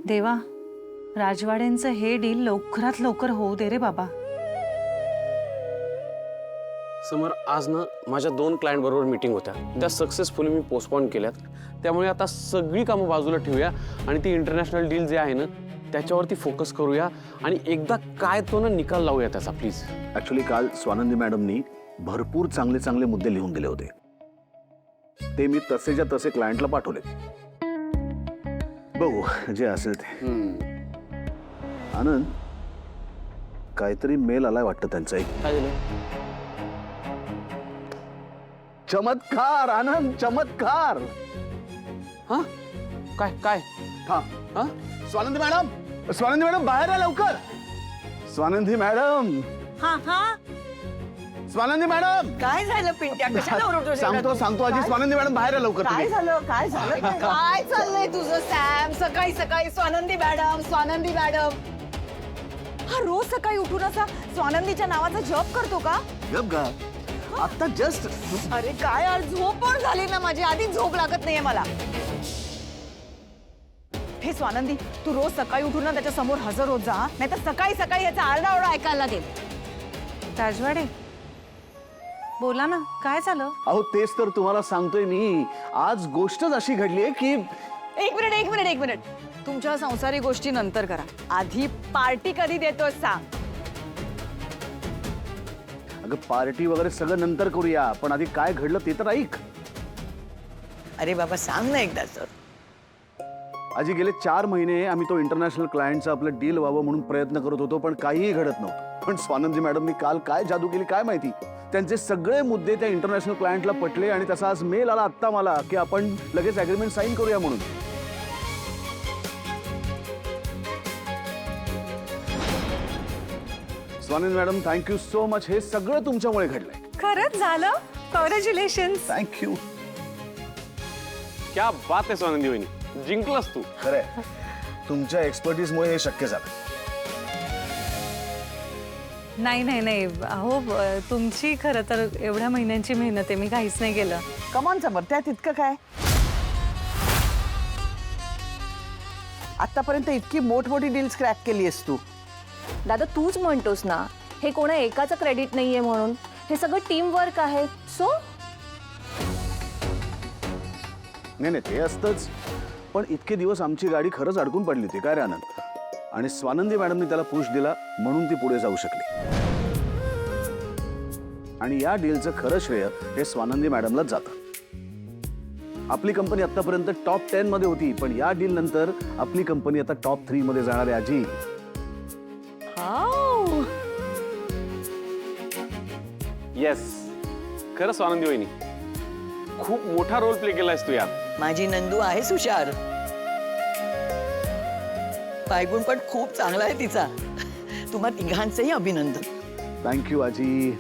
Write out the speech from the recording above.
देवा, राजवाड्यांचं हे डील लवकरात लवकर होऊ दे रे बाबा. समर, आज ना माझ्या 2 क्लायंट बरोबर मीटिंग होत्या. त्या सक्सेसफुली मी पोस्टपोन केल्यात. त्यामुळे आता सगळी कामं बाजूला ठेवूया आणि ती इंटरनॅशनल डील जे आहे ना त्याच्यावरती फोकस करूया आणि एकदा काय तो ना निकाल लावूया त्याचा, प्लीज. ऍक्च्युली काल स्वानंदी मॅडमनी भरपूर चांगले चांगले मुद्दे लिहून दिले होते. ते मी तसेच्या तसे क्लायंटला पाठवले. बघू जे असेल ते. आनंद, काहीतरी मेल आलाय वाटतं त्यांचा. एक काय झालं? चमत्कार आनंद, चमत्कार. हा, काय काय? हा हा, स्वानंदी मॅडम, स्वानंदी मॅडम बाहेर या लवकर. स्वानंदी मॅडम, हा हा स्वानंदी मॅडम. काय झालं पिंट्या? कशाला ओरडतोस एवढा सांगतो तू? सांगतो आजी. काय- स्वानंदी मॅडम बाहेर या लवकर काय तुम्ही. झालं? काय झालं? काय चाललंय तुझं सॅम? सकाळी सकाळी स्वानंदी मॅडम, स्वानंदी मॅडम. हा रोज सकाळी उठून असा स्वानंदीच्या नावाचा जप करतो का? गप गा. आता जस्ट. अरे काय यार, झोप पण झाली ना माझी. आधी झोप लागत नाहीये मला. हे स्वानंदी, तू रोज सकाळी उठून ना त्याच्या समोर हजर होत जा, नाही तर सकाळी सकाळी याचा आरडाओरडा ऐकायला लागेल. राजवाडे, बोला ना, काय झालं? अहो तेच तर तुम्हाला सांगतोय मी. आज गोष्टच अशी घडलीये की एक मिनिट. तुमच्या संसारी गोष्टी नंतर करा. आधी पार्टी कधी देतोय सांग. अगं पार्टी वगैरे सगळं नंतर करूया, पण आधी काय घडलं ते तर ऐक. अरे बाबा सांग ना एकदा सर. आजी गेले 4 महिने आम्ही तो इंटरनॅशनल क्लायंटचा आपलं डील व्हावं म्हणून प्रयत्न करत होतो, पण काहीही घडत नव्हतं. पण स्वानंदी मॅडमनी काल काय जादू केली काय माहिती. त्यांचे सगळे मुद्दे त्या इंटरनॅशनल क्लायंटला पटले आणि त्याचा आज मेल आला आत्ता मला की आपण लगेच अग्रीमेंट साईन करूया म्हणून. Swanandi madam, thank you so much. हे सगळं तुमच्यामुळे घडलंय. खरंच झालं? कॉंग्रॅच्युलेशन. थँक्यू. क्या बात आहे स्वानंदी वहिनी, जिंकलास तू. खरंय, तुमच्या एक्सपर्टीजमुळे हे शक्य झालं. नाही, अहो तुमची खरं तर एवढ्या महिन्यांची मेहनत आहे, मी काहीच नाही केलं. कमॉन समर, त्यात इतकं काय? आतापर्यंत इतकी मोठमोठी डील्स क्रॅक केली आहेस तू. दादा तूच म्हणतोस ना हे कोणा एकाचं क्रेडिट नाहीये म्हणून. हे सगळं टीम वर्क आहे. सो नाही ते असतंच, पण इतके दिवस आमची गाडी खरंच अडकून पडली होती काय रे आनंद. आणि स्वानंदी मॅडमने त्याला पुश दिला म्हणून ती पुढे जाऊ शकली. आणि या डीलचं खरं श्रेय हे स्वानंदी मॅडमलाच जातं. आपली कंपनी आतापर्यंत टॉप 10 मध्ये होती, पण या डील नंतर आपली कंपनी आता टॉप 3 मध्ये जाणार आहे आजी. येस, खरं स्वानंदी वहिनी, खूप मोठा रोल प्ले केलायस तू यात. माझी नंदू आहे हुशार. पायगुण पण खूप चांगला आहे तिचा. तुम्हा तिघांचंही अभिनंदन. थँक्यू आजी.